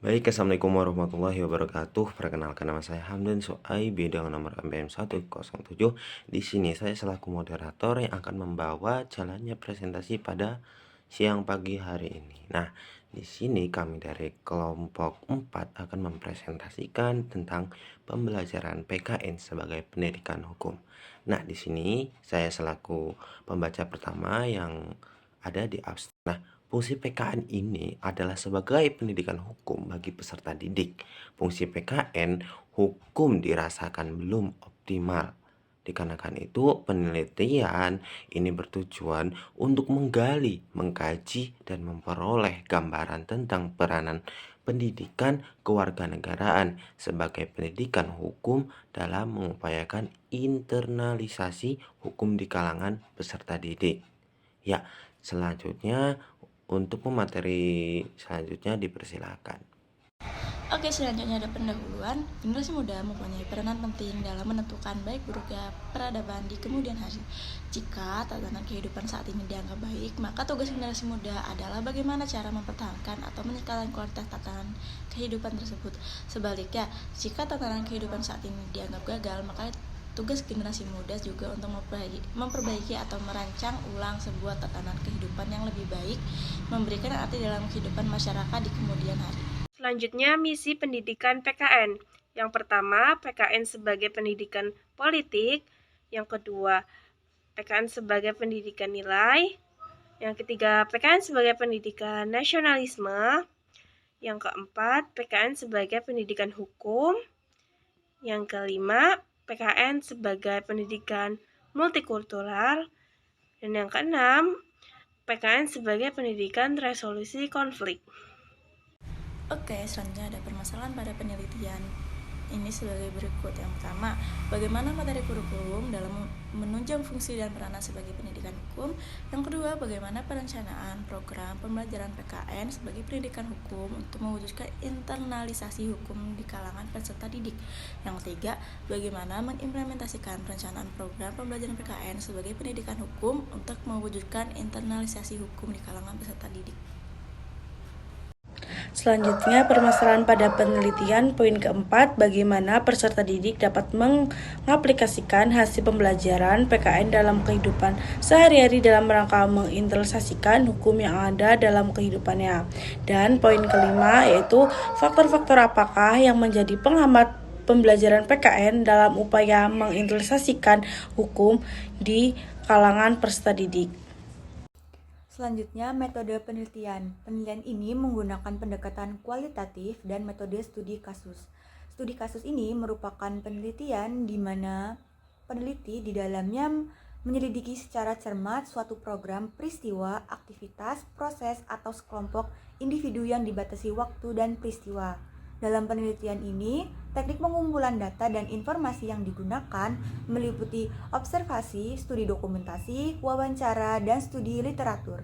Baik, Assalamualaikum warahmatullahi wabarakatuh. Perkenalkan, nama saya Hamdan Soaibi dengan nomor MPM 107. Di sini saya selaku moderator yang akan membawa jalannya presentasi pada siang pagi hari ini. Nah, di sini kami dari kelompok 4 akan mempresentasikan tentang pembelajaran PKN sebagai pendidikan hukum. Nah, di sini saya selaku pembaca pertama yang ada di abstrak. Nah, fungsi PKN ini adalah sebagai pendidikan hukum bagi peserta didik. Fungsi PKN hukum dirasakan belum optimal. Dikarenakan itu, penelitian ini bertujuan untuk menggali, mengkaji, dan memperoleh gambaran tentang peranan pendidikan kewarganegaraan sebagai pendidikan hukum dalam mengupayakan internalisasi hukum di kalangan peserta didik. Ya, selanjutnya untuk pemateri selanjutnya dipersilakan. Oke, selanjutnya ada pendahuluan. Generasi muda mempunyai peranan penting dalam menentukan baik buruknya peradaban di kemudian hari. Jika tatanan kehidupan saat ini dianggap baik, maka tugas generasi muda adalah bagaimana cara mempertahankan atau meningkatkan kualitas tatanan kehidupan tersebut. Sebaliknya, jika tatanan kehidupan saat ini dianggap gagal, maka tugas generasi muda juga untuk memperbaiki atau merancang ulang sebuah tatanan kehidupan yang lebih baik, memberikan arti dalam kehidupan masyarakat di kemudian hari. Selanjutnya, misi pendidikan PKN. Yang pertama, PKN sebagai pendidikan politik. Yang kedua, PKN sebagai pendidikan nilai. Yang ketiga, PKN sebagai pendidikan nasionalisme. Yang keempat, PKN sebagai pendidikan hukum. Yang kelima, PKN sebagai pendidikan multikultural. Dan yang keenam, PKN sebagai pendidikan resolusi konflik. Oke, selanjutnya ada permasalahan pada penelitian. Ini sebagai berikut. Yang pertama, bagaimana materi kurikulum dalam menunjang fungsi dan peranan sebagai pendidikan hukum. Yang kedua, bagaimana perencanaan program pembelajaran PKN sebagai pendidikan hukum untuk mewujudkan internalisasi hukum di kalangan peserta didik. Yang ketiga, bagaimana mengimplementasikan perencanaan program pembelajaran PKN sebagai pendidikan hukum untuk mewujudkan internalisasi hukum di kalangan peserta didik. Selanjutnya, permasalahan pada penelitian. Poin keempat, bagaimana peserta didik dapat mengaplikasikan hasil pembelajaran PKN dalam kehidupan sehari-hari dalam rangka menginternalisasikan hukum yang ada dalam kehidupannya. Dan poin kelima, yaitu faktor-faktor apakah yang menjadi penghambat pembelajaran PKN dalam upaya menginternalisasikan hukum di kalangan peserta didik. Selanjutnya, metode penelitian. Penelitian ini menggunakan pendekatan kualitatif dan metode studi kasus. Studi kasus ini merupakan penelitian di mana peneliti di dalamnya menyelidiki secara cermat suatu program, peristiwa, aktivitas, proses, atau sekelompok individu yang dibatasi waktu dan peristiwa. Dalam penelitian ini, teknik pengumpulan data dan informasi yang digunakan meliputi observasi, studi dokumentasi, wawancara, dan studi literatur.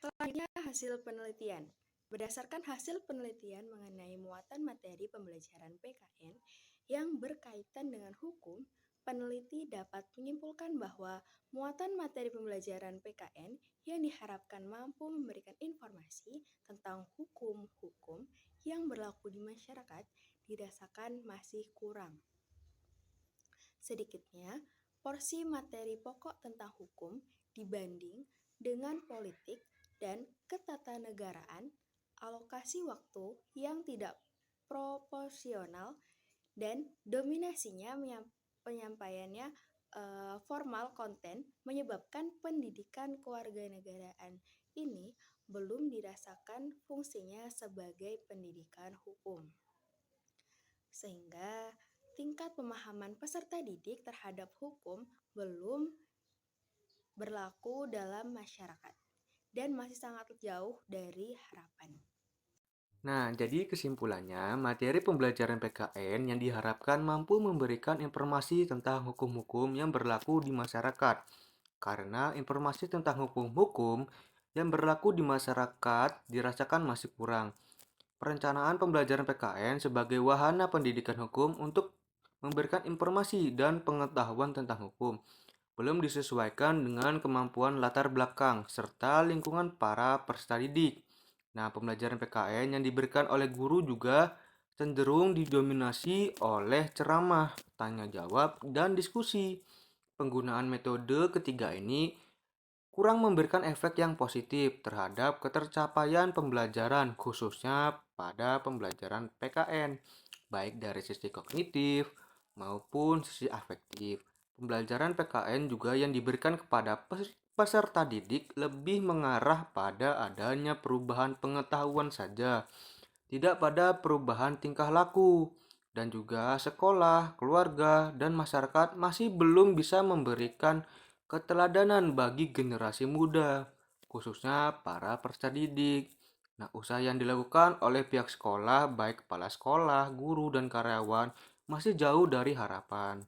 Selanjutnya, hasil penelitian. Berdasarkan hasil penelitian mengenai muatan materi pembelajaran PKN yang berkaitan dengan hukum, peneliti dapat menyimpulkan bahwa muatan materi pembelajaran PKN yang diharapkan mampu memberikan informasi tentang hukum-hukum yang berlaku di masyarakat dirasakan masih kurang. Sedikitnya, porsi materi pokok tentang hukum dibanding dengan politik dan ketatanegaraan, alokasi waktu yang tidak proporsional, dan dominasinya penyampaiannya formal konten menyebabkan pendidikan kewarganegaraan ini belum dirasakan fungsinya sebagai pendidikan hukum. Sehingga tingkat pemahaman peserta didik terhadap hukum belum berlaku dalam masyarakat dan masih sangat jauh dari harapan. Nah, jadi kesimpulannya, materi pembelajaran PKN yang diharapkan mampu memberikan informasi tentang hukum-hukum yang berlaku di masyarakat. Karena informasi tentang hukum-hukum yang berlaku di masyarakat dirasakan masih kurang. Perencanaan pembelajaran PKN sebagai wahana pendidikan hukum untuk memberikan informasi dan pengetahuan tentang hukum belum disesuaikan dengan kemampuan latar belakang serta lingkungan para peserta didik. Nah, pembelajaran PKN yang diberikan oleh guru juga cenderung didominasi oleh ceramah, tanya jawab, dan diskusi. Penggunaan metode ketiga ini kurang memberikan efek yang positif terhadap ketercapaian pembelajaran, khususnya pada pembelajaran PKN, baik dari sisi kognitif maupun sisi afektif. Pembelajaran PKN juga yang diberikan kepada peserta didik lebih mengarah pada adanya perubahan pengetahuan saja, tidak pada perubahan tingkah laku. Dan juga sekolah, keluarga, dan masyarakat masih belum bisa memberikan keteladanan bagi generasi muda, khususnya para peserta didik. Nah, usaha yang dilakukan oleh pihak sekolah, baik kepala sekolah, guru, dan karyawan, masih jauh dari harapan.